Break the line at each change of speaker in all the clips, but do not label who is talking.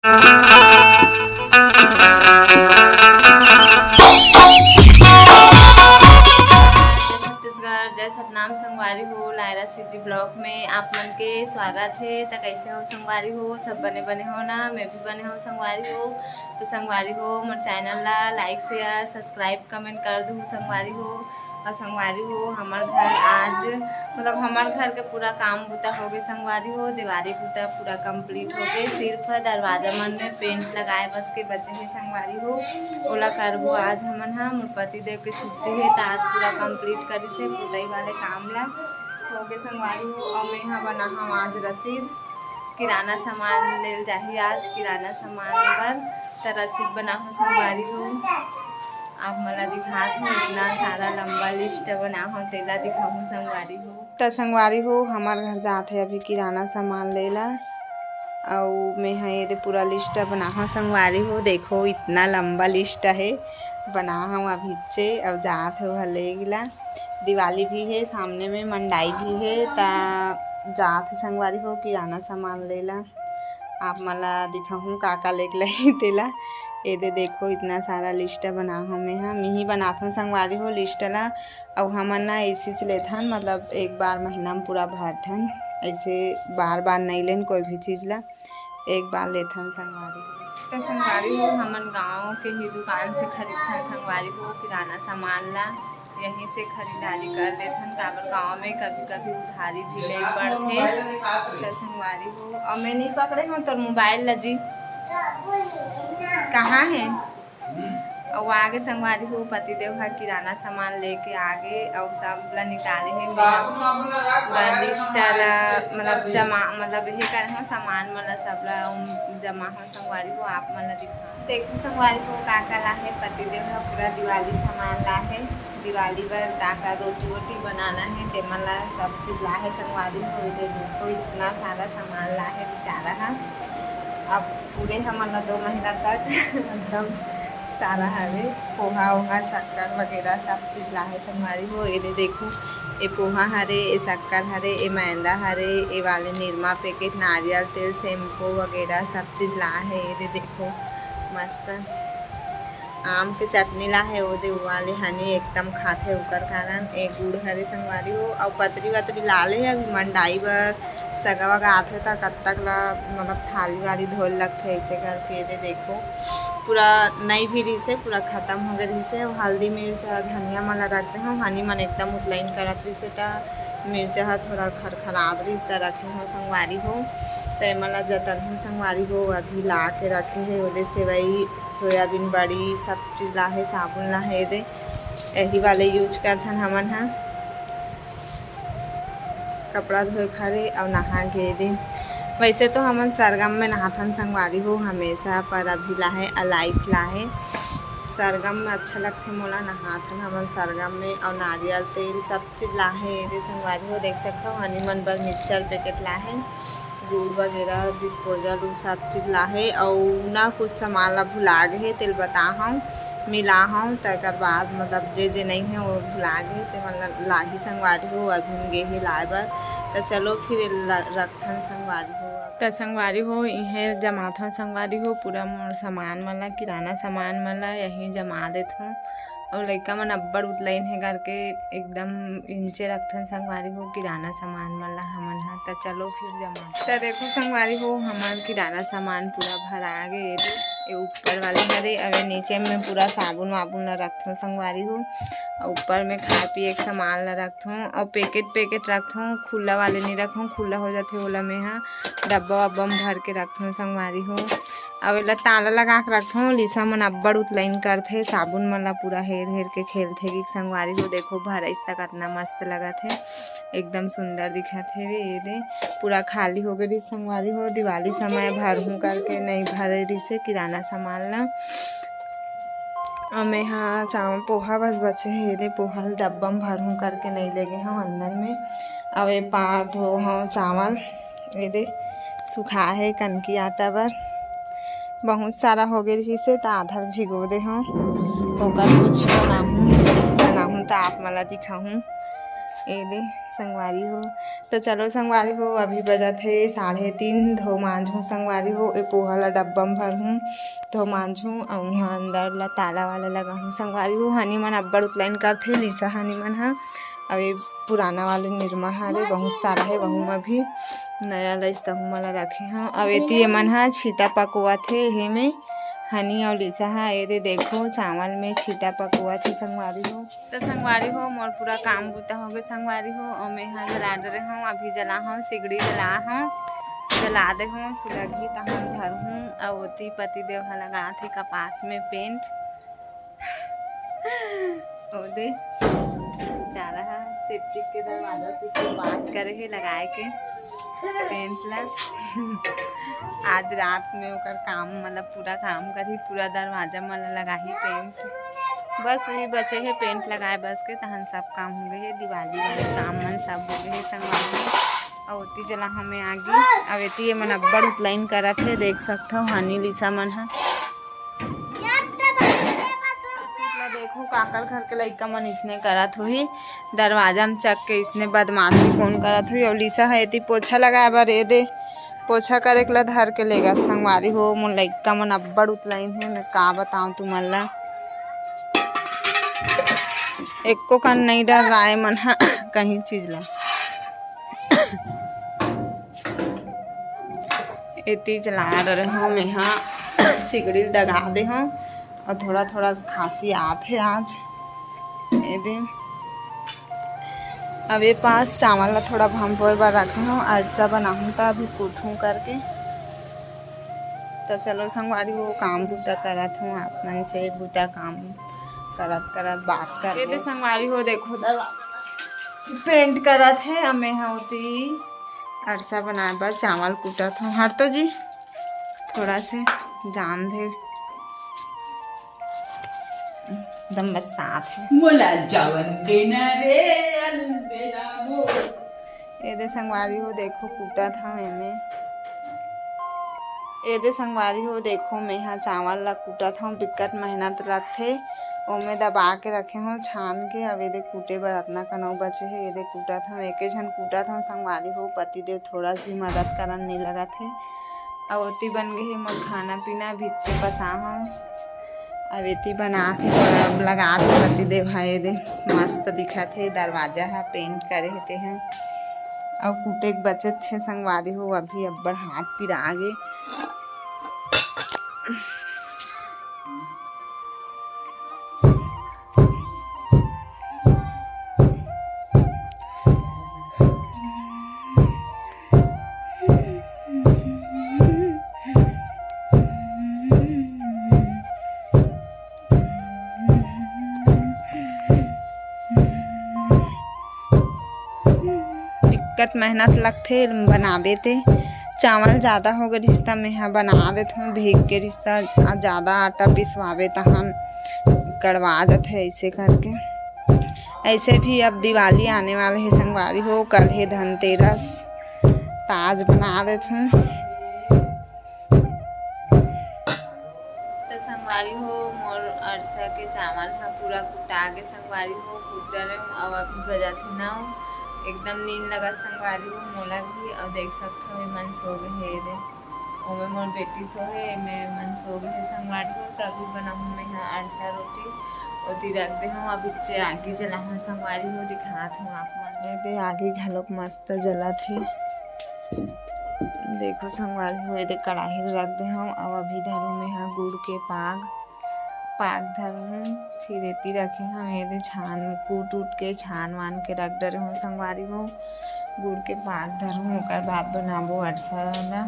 छत्तीसगढ़ जय सतनाम संगवारी हो लायरा सीजी ब्लॉक में आप मन के स्वागत है। तो कैसे हो संगवारी हो, सब बने बने हो ना, मैं भी बने हो संगवारी हो। तो संगवारी हो मोर चैनल ला लाइक शेयर सब्सक्राइब कमेंट कर दूँ संगवारी हो। और संगवारी हो हमार घर आज मतलब हमार घर के पूरा काम बूता हो गए संगवारी हो। दिवाली बूता पूरा कंप्लीट हो गए, सिर्फ दरवाजा मन में पेंट लगाए बस के बचे है संगवारी हो। ओला करबो आज हमन हा मोर पति देव के छुट्टी है तो आज पूरा कंप्लीट करी से पुतई वाले काम ला हो गए संगवारी हो। और मैं यहाँ बना हूँ आज रसीद, किराना सामान ले जाही आज किराना सामान बर तो रसीद बना हूँ संगवारी हो। आप मला दिखात हो इतना सारा लंबा लिस्ट बना हो तेला दिखाऊँ संगवारी हो। तो संगवारी हो हमार घर जाते अभी किराना सामान लेला और मैं यहाँ ये पूरा लिस्ट बना हूँ संगवारी हो। देखो इतना लंबा लिस्ट है बना हूँ अभी से। अब जात हो ले गिला, दिवाली भी है सामने में, मंडाई भी है ता जात है संगवारी हो किराना सामान लेला। आप मला दिखाऊँ का लेके तेला ये देखो इतना सारा लिस्ट बना हूँ मैं ही बनाता हूँ संगवारी हो लिस्ट ला। और हमन ना ऐसे लेथन मतलब एक बार महीना में पूरा भरथन, ऐसे बार बार नहीं लेन कोई भी चीज़ ला, एक बार लेथन संगवारी हो। तो संगवारी हो हमन गांव के ही दुकान से खरीदथन संगवारी हो किराना सामान ला, यहीं से खरीदारी कर लेथन। काबर गांव में कभी कभी उधारी भी ले पड़थे। तो संगवारी हो और मैं नहीं पकड़े हूँ तो मोबाइल ला जी कहाँ है। और आगे संगवारी हो पति देव का किराना सामान लेके आगे और सब ला निकाले हैं पूरा लिस्ट ला मतलब जमा मतलब ये करे हो सामान मतलब सब ला जमा हो संगवारी हो। आप मन ला दिखा देखो संगवारी हो का ला है पति देव का पूरा दिवाली सामान ला है। दिवाली पर का रोटी वोटी बनाना है ते मन ला सब चीज़ ला है संगवारी हो। देखो इतना सारा सामान ला है बेचारा है। अब पूरे हमारा 2 महीना तक एकदम सारा हवे पोहा वोहा शक्कर वगैरह सब चीज़ ला है संगवारी हो। ये देखो ये पोहा हरे, ये शक्कर हरे, ये मैदा हरे, ये वाले निरमा पैकेट, नारियल तेल, शैम्पू वगैरह सब चीज़ ला है। ये देखो मस्त आम के चटनी ला है वो वाले हनी एकदम खाते उकर कारण एक गुड़ हरे संगवारी हो। और पतरी वतरी लाले है अभी मंडाई बर सगा वगा आते तो कब तक ला मतलब थाली वाली धोल लगते ऐसे करके। ये देखो पूरा नई भी रही से पूरा ख़त्म हो गई रही से। हल्दी मिर्च धनिया मन रखते हैं हनी मन एकदम उतलाइन करत रही से तो मिर्च थोड़ा खरखरात रही तो रखे हो संगवारी हो। तो मला जतन हो संगवारी हो अभी ला के रखे है वो सेवई सोयाबीन बड़ी सब चीज़ ला है, साबुन ला है दे यही वाले यूज करथन हमन हा कपड़ा धोए खरे और नहा के दे। वैसे तो हमन सरगम में नहाथन संगवारी हो हमेशा, पर अभी ला है अलाइफ ला है सरगम में अच्छा लगते मोला नहाथन हमन सरगम में। और नारियल तेल सब चीज़ ला है ये संगवारी हो। देख सकते हो हनी मन बर मिक्सचर पैकेट ला है, गुड़ वगैरह डिस्पोजल सब चीज़ ला है। और ना कुछ सामान ला भुला गए तेल बता हूँ मिला हूँ तकर बाद मतलब जे नहीं है वो भुला गए तो मतलब लाही संगवारी हो अभी गे ही लाए बर। तो चलो फिर रखथन संगवारी हो। तो संगवारी हो यहीं जमाथन संगवारी हो पूरा मोर सामान मन ला किराना सामान मन ला यहीं जमा देथों। और लड़का मन अब्बड़ उतलाइन है करके एकदम इंचे रखथन संगवारी हो किराना सामान मन ला हमन हा। तो चलो फिर जमा। तो देखो संगवारी हो हमार किराना सामान पूरा भरा गए ये ऊपर वाले हरे अब नीचे में पूरा साबुन वाबुन ला रखथों संगवारी हो। और ऊपर में खाए पिए के सामान ला रखथों और पैकेट रखथों, खुला वाले नहीं रखूँ, खुला हो जाते ओला में हाँ डब्बा वब्बा में भर के रखथों संगवारी हो। अब एला ताला लगा के रखथों लिसा मन अब्बड़ उतलाइन करथे साबुन मन ला पूरा हेर हेर के खेलथे कि संगवारी हो। देखो भराइस तक इतना मस्त लगत है एकदम सुंदर दिखत है। ये दे पूरा खाली हो गई संगवारी हो दिवाली समय भरहूँ करके नहीं भरे रही से किराना सामान ला। और मैं हाँ चावल पोहा बस बचे है ये पोहा डब्बा में भरहूँ करके नहीं ले गए हूँ अंदर में। अब ये पा धो हूँ चावल ये दे सुखा है कनकी आटा बर बहुत सारा हो गई से तो आधा भिगो दे हूँ ओकर कुछ बनाऊँ तो आप मला दिखाऊँ ये दे संगवारी हो। तो चलो संगवारी हो, अभी बजा थे 3:30। धो मांझूँ संगवारी हो, ए पोहा ला डब्बा में भरूँ, धो मांझूँ और वहाँ अंदर ला ताला वाला लगा हूँ संगवारी हो। हनी मन अब्बड़ उतलाइन करथे, लिसा हनी मन हा। अब ये पुराना वाले निरमा हारे बहुत सारा है, वहू में भी नया लइस तहु मला रखे हूँ। अब एती मन हा छीटा पकुआ थे, हे में हनी और लिसा हा। ये देखो चावल में छीटा पकुआ थे संगवारी हो। तो संगवारी हो मोर पूरा काम बुता हो गए संगवारी हो, और मैं यहाँ जला डरे हूँ। अभी जला हूँ सिगड़ी जला हूँ, जला दे हूँ सुलगी तहन धर हूँ। और ओती पति देव हा लगा थे कपाट में पेंट ओ दे जा रहा सेफ्टी के दरवाजा से बात करे है लगाए के पेंट ला आज रात में ओकर काम मतलब पूरा काम करी, पूरा दरवाजा मन लगा ही पेंट। बस वही बचे है पेंट लगाए बस के, तहन सब काम हो गए है। दिवाली वाले काम मन सब हो गए है संगवारी। और ओती जला हमें आगे अब एती ये मन अब्बड़ उतलाइन करत है, देख सकते हो हनी लिसा मन हा। देखो काकर घर के लइका मन इसने करत होही, दरवाजा में चक के इसने बदमाशी कौन करत हुई। और लिसा है एती पोछा लगाए बर ए दे पोछा करे के ला धर के लेगा संगवारी हो। मोर लइका मन अब्बड़ उतलाइन है, मैं का बताऊं तुमन ला। एको कन नहीं डर राय मन हा कहीं चीज ला। एती जला रहे हो मैं यहाँ सिगड़ी दगा दे हूँ, और थोड़ा थोड़ा खांसी आते आज ये दे। अब ये पास चावल ला थोड़ा भंपोर बार रखे हूँ, अरसा बनाऊँ तो अभी कूटूँ करके। तो चलो संगवारी वो काम बूता करत हूँ, आप मन से बूता काम करत करत बात कर। ये संगवारी हो देखो पेंट करत है, हमें होती अरसा बनाए बर चावल कूटत हूँ। हर तो जी थोड़ा से जान दे एकदम बरसात है मोला जावन देना रे अलबेला मो। ये दे संगवारी हो देखो कूटा था मैंने, ये दे संगवारी हो देखो मैं यहाँ चावल ला कूटा था, बिकट मेहनत रखे ओमे दबा के रखे हूँ छान के। अब ये दे कूटे बर अपना कनौ बचे है, ये दे कूटा था एक झन कूटा था संगवारी हो। पति देव थोड़ा सी मदद करन नहीं लगा थे। और ओती बन गई है मोर खाना पीना भिच्चे पसा हूँ। अब एती बना थे लगा थे पति देव है, ये दे मस्त दिखा थे। दरवाजा है पेंट करे थे हैं, और कूटे के बचत थे संगवारी हो। अभी अब्बड़ हाथ पिरा गे। मेहनत लगथे बनावे थे। चावल ज़्यादा हो गए रिश्ता में यहाँ बना देते हूँ भीग के रिश्ता, ज़्यादा आटा पिसवावे तहन कड़वा जाते ऐसे करके। ऐसे भी अब दिवाली आने वाले है संगवारी हो, कल है धनतेरस, ताज बना देते हूँ। तो संगवारी हो मोर अरसा के चावल हा पूरा कुटा के संगवारी हो कूट रहे हूँ। अब अभी बजा थे ना एकदम नींद लगा संगवारी हो मोला भी। और देख सकते हो मन सो गए है, ये ओमे मोर बेटी सो है, मैं मन सो गए है संगवारी हो। तो अभी बनाऊँ मैं यहाँ अरसा रोटी ओती रख दे हूँ। अब इच्चे आगे जला हूँ संगवारी हो, दिखात हूँ आप मन दे आगे घलोक मस्त जला थे। देखो संगवारी हो ये कढ़ाई रख दे हूँ। अब अभी धरूँ मैं यहाँ गुड़ के पाग धरूँ, फिर एती रखे हम ये छान कूट उट के छान वान के रख डरे हूँ संगवारी हो। गुड़ के पाग धरूँ ओकर बाद बनाबो अरसा ला।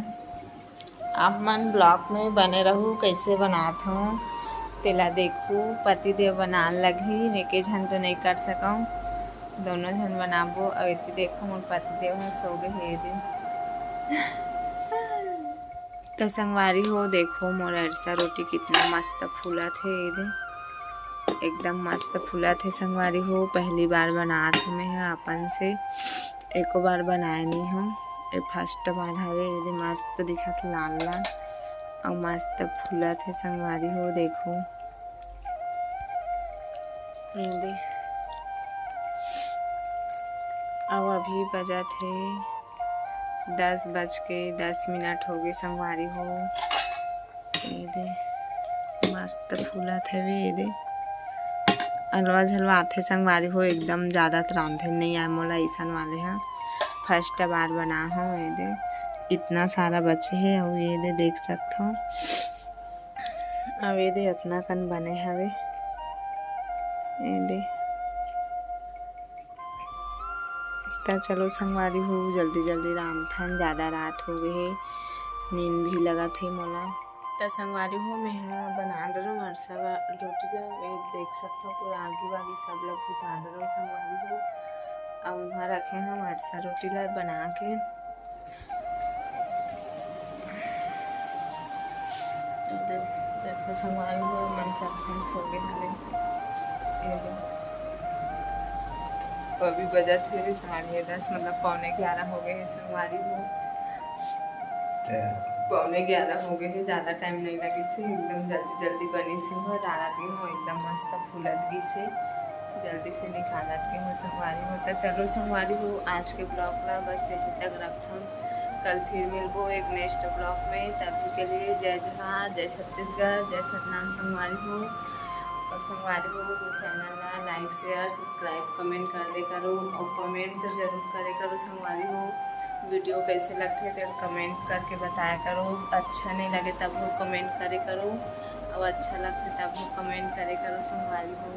आप मन ब्लॉग में बने रहूँ कैसे बनात हूँ तेला देखूँ। पति देव बनान लगी, मैं के झन तो नहीं कर सकूँ, दोनों झन बनाबो। अब इतनी देखो मोर पति देव सो गए हे दिन। तो संगवारी हो देखो मोर अरसा रोटी कितना मस्त फूला थे, एकदम मस्त फूला थे संगवारी हो। पहली बार बनात हूँ मैं अपन से, एको बार बनाए नहीं हूँ, ये फर्स्ट बार हरे। ये मस्त दिखत लाल लाल और मस्त फूला थे संगवारी हो देखो। अब अभी बजा थे 10:10 हो गए संगवारी हो। ये दे मस्त फूला थे ये दे हलवा झलवा आथे संगवारी हो। एकदम ज़्यादा तो रांधे नहीं आए मोला ऐसा वाले हैं, फर्स्ट बार बना हो। ये दे इतना सारा बचे है और ये दे देख सकते हो। अब ये दे इतना कन बने हवे। ये दे तो चलो संगवारी हो जल्दी जल्दी रांधथन, ज़्यादा रात हो गई है, नींद भी लगा थे मोला। तो संगवारी हो मैं बना रहा हूँ अरसा रोटी का। देख सकते हो पूरा आगे वागी सब लोग उतार रहा हूँ संगवारी हो। अब वहाँ रखे हम अरसा रोटी ला बना के। देखो संगवारी हो मन सब छन सो गए हमें। अभी बजा थे 10:30 मतलब 11:15 हो गए हैं संगवारी हो। 11:15 हो गए हैं, ज़्यादा टाइम नहीं लगी से एकदम जल्दी जल्दी बनी सी हो। डालत गई हो एकदम मस्त फूलत गई से, जल्दी से निकालत गई हो संगवारी हो। तो चलो संगवारी हो आज के ब्लॉग ला बस यहीं तक रखता हूँ। कल फिर मिलबो एक नेक्स्ट ब्लॉग में। तभी के लिए जय जोहार, जय छत्तीसगढ़, जय सतनाम संगवारी हो। और संगवारी हो वो चैनल ला लाइक शेयर सब्सक्राइब कमेंट कर दे करो, और कमेंट तो जरूर करे करो संगवारी हो। वीडियो कैसे लगते हैं तो कमेंट करके बताया करो। अच्छा नहीं लगे तब वो कमेंट करे करो, और अच्छा लगते तब वो कमेंट करे करो संगवारी हो।